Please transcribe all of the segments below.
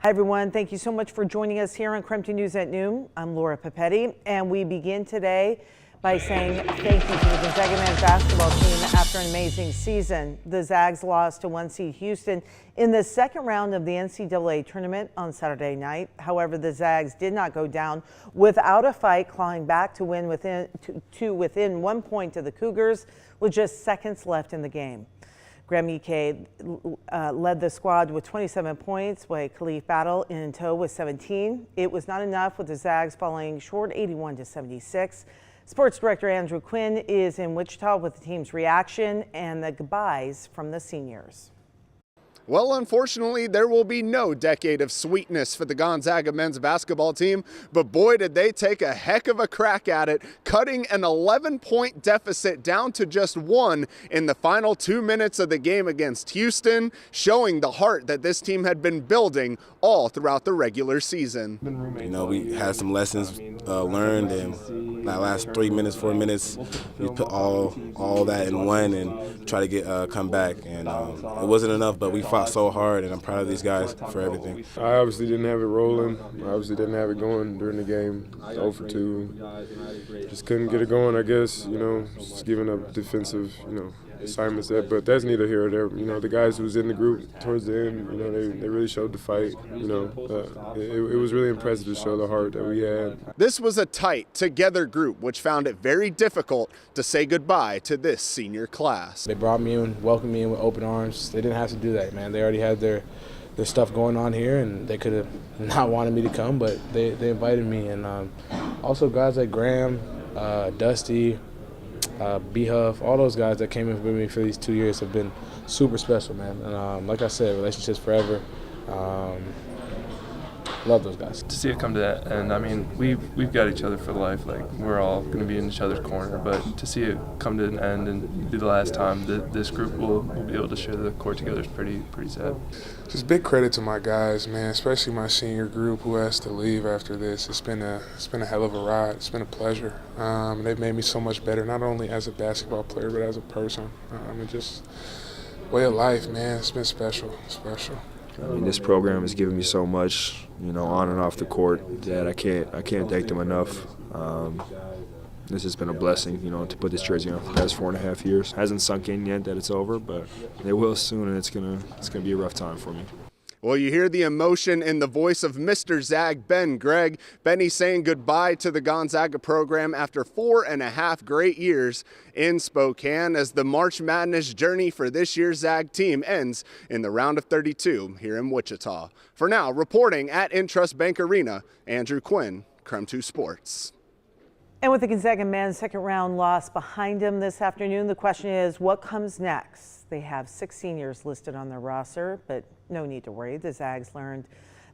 Hi, everyone. Thank you so much for joining us here on KREM 2 News at Noon. I'm Laura Papetti, and we begin today by saying thank you to the Gonzaga men's basketball team after an amazing season. The Zags lost to 1 seed Houston in the second round of the NCAA tournament on Saturday night. However, the Zags did not go down without a fight, clawing back to win within 1 point of the Cougars with just seconds left in the game. Graham Ike led the squad with 27 points, while Khalif Battle in tow with 17. It was not enough, with the Zags falling short 81-76. Sports director Andrew Quinn is in Wichita with the team's reaction and the goodbyes from the seniors. Well, unfortunately, there will be no decade of sweetness for the Gonzaga men's basketball team, but boy, did they take a heck of a crack at it, cutting an 11-point deficit down to just 1 in the final 2 minutes of the game against Houston, showing the heart that this team had been building all throughout the regular season. You know, we had some lessons learned, and that last 3 minutes, 4 minutes, we put all that in one and try to get come back, and it wasn't enough, but we fought so hard, and I'm proud of these guys for everything. I obviously didn't have it rolling. I obviously didn't have it going during the game. 0 for 2. Just couldn't get it going, I guess, you know, just giving up defensive, assignments there, but that's neither here or there. You know, the guys who was in the group towards the end, they really showed the fight. It was really impressive to show the heart that we had. This was a tight, together group, which found it very difficult to say goodbye to this senior class. They brought me in, welcomed me in with open arms. They didn't have to do that, man. They already had their stuff going on here, and they could have not wanted me to come, but they invited me. And also guys like Graham, Dusty, B-Huff, all those guys that came in with me for these 2 years have been super special, man. And like I said, relationships forever. Love those guys. To see it come to that, and I mean, we've got each other for life. Like, we're all going to be in each other's corner. But to see it come to an end and be the last time that this group will be able to share the court together is pretty sad. Just big credit to my guys, man, especially my senior group who has to leave after this. It's been a hell of a ride. It's been a pleasure. They've made me so much better, not only as a basketball player, but as a person. And just way of life, man. It's been special. I mean, this program has given me so much, on and off the court, that I can't thank them enough. This has been a blessing, to put this jersey on for the past 4.5 years. Hasn't sunk in yet that it's over, but it will soon, and it's gonna be a rough time for me. Well, you hear the emotion in the voice of Mr. Zag, Ben Gregg. Benny saying goodbye to the Gonzaga program after 4.5 great years in Spokane, as the March Madness journey for this year's Zag team ends in the round of 32 here in Wichita. For now, reporting at Intrust Bank Arena, Andrew Quinn, KREM 2 Sports. And with the Gonzaga men's second round loss behind him this afternoon, the question is, what comes next? They have 6 seniors listed on their roster, but no need to worry. The Zags learned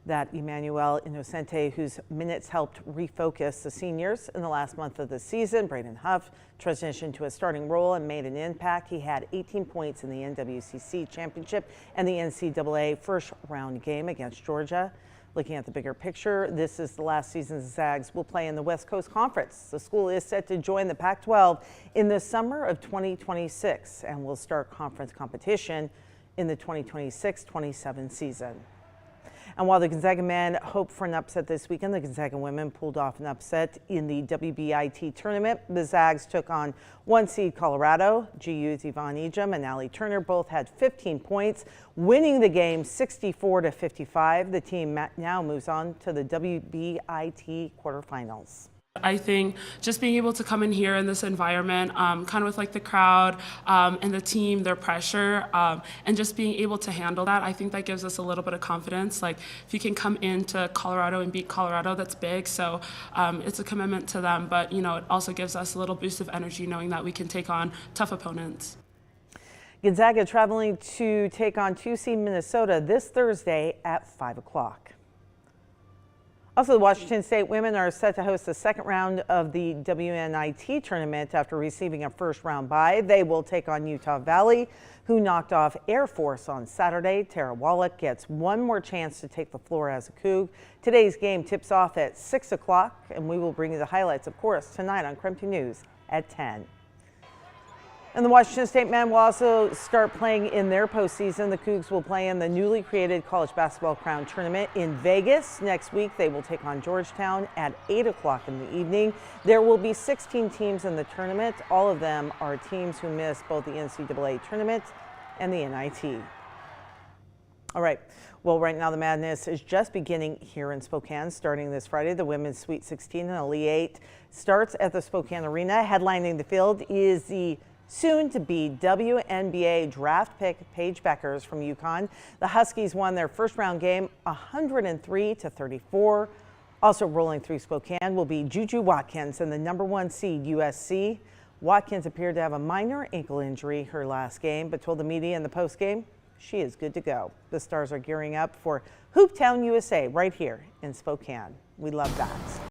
that Emmanuel Innocente, whose minutes helped refocus the seniors in the last month of the season, Braden Huff, transitioned to a starting role and made an impact. He had 18 points in the NWCC championship and the NCAA first round game against Georgia. Looking at the bigger picture, this is the last season the Zags will play in the West Coast Conference. The school is set to join the Pac-12 in the summer of 2026 and will start conference competition in the 2026-27 season. And while the Gonzaga men hope for an upset this weekend, the Gonzaga women pulled off an upset in the WBIT tournament. The Zags took on 1 seed Colorado. GU's Yvonne Ejim and Allie Turner both had 15 points, winning the game 64-55. The team now moves on to the WBIT quarterfinals. I think just being able to come in here in this environment, kind of with like the crowd and the team, their pressure, and just being able to handle that, I think that gives us a little bit of confidence. Like, if you can come into Colorado and beat Colorado, that's big. So it's a commitment to them, but it also gives us a little boost of energy knowing that we can take on tough opponents. Gonzaga traveling to take on 2 seed Minnesota this Thursday at 5 o'clock. Also, the Washington State women are set to host the second round of the WNIT tournament after receiving a first round bye. They will take on Utah Valley, who knocked off Air Force on Saturday. Tara Wallach gets one more chance to take the floor as a Coug. Today's game tips off at 6 o'clock, and we will bring you the highlights, of course, tonight on KREM 2 News at 10. And the Washington State men will also start playing in their postseason. The Cougs will play in the newly created College Basketball Crown Tournament in Vegas. Next week, they will take on Georgetown at 8 o'clock in the evening. There will be 16 teams in the tournament. All of them are teams who missed both the NCAA tournament and the NIT. All right. Well, right now the madness is just beginning here in Spokane. Starting this Friday, the women's Sweet 16 and Elite 8 starts at the Spokane Arena. Headlining the field is the soon-to-be WNBA draft pick Paige Beckers from UConn. The Huskies won their first-round game 103-34. Also rolling through Spokane will be Juju Watkins and the #1 seed USC. Watkins appeared to have a minor ankle injury her last game, but told the media in the postgame she is good to go. The Stars are gearing up for Hooptown USA right here in Spokane. We love that.